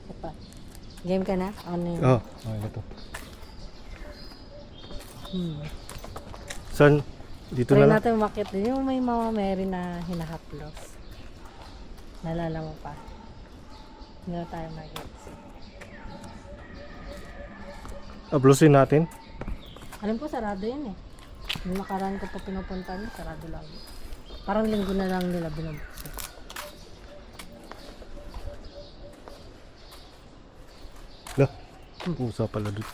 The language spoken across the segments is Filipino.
Ito. Game ka na? Ano yun? Oo, okay na to. Saan? Dito Try na lang? natin umakyat din. Yung may Mama Mary na hinahaplos. Nalala mo pa. Hindi na tayo mag-gets. Ablusin natin? Alam ko sarado yun eh. Yung nakaraan ko pa pinupunta niya, sarado lagi. Parang linggo na lang nila binubuksan. Lah, pusa pala doon.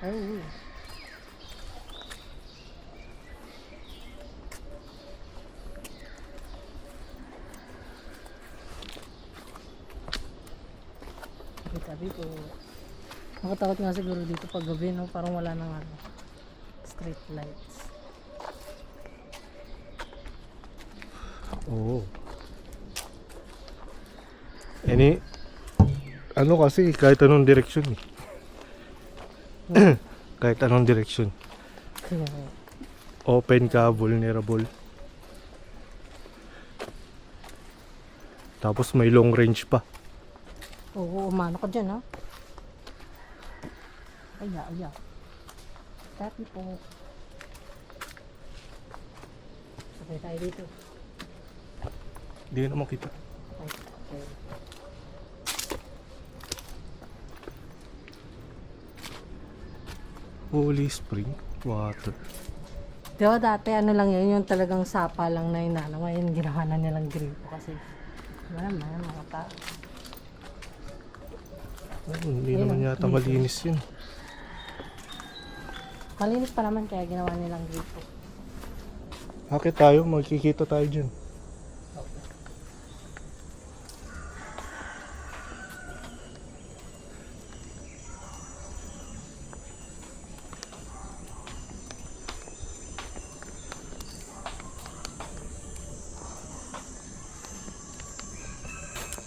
Ay, uy. Sabi ko, nakatakot nga siguro dito pag gabi, no? Parang wala nang ano, street lights. Oo. Ini, ano kasi, kahit anong direksyon eh. Kahit anong direksyon. Kaya, Open ka, vulnerable. Tapos may long range pa. oo, umano ka dyan, ha? Aya, aya. Tapi po. Sabay tayo dito. Hindi na makita. Ay, okay. Holy spring water. Diba dati ano lang yun, yung talagang sapa lang na inano. Ngayon ginawa na nilang gripo kasi wala naman mga tao. Hindi naman yata malinis yun. Malinis pa naman kaya ginawa nilang gripo. Bakit tayo? Magkikita tayo dyan.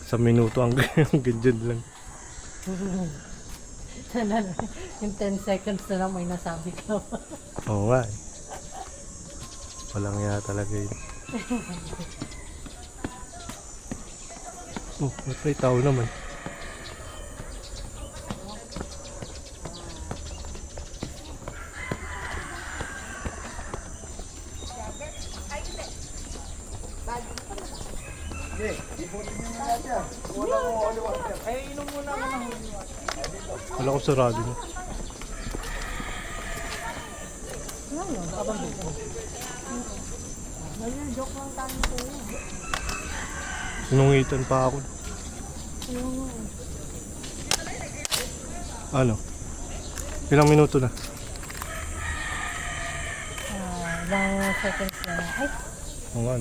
Sa minuto ang ganyan lang. Sana yung 10 seconds na lang may nasabi ka. Oo nga eh. Walang ya talaga yun. Oh, may tao naman. Wala ko sarado na. Ano yun? Baka bang dito? Ngayon, joke lang tayo ko. Sinungitan pa ako. Ano? Ilang minuto na? Ilang seconds na. Ay! Oo nga.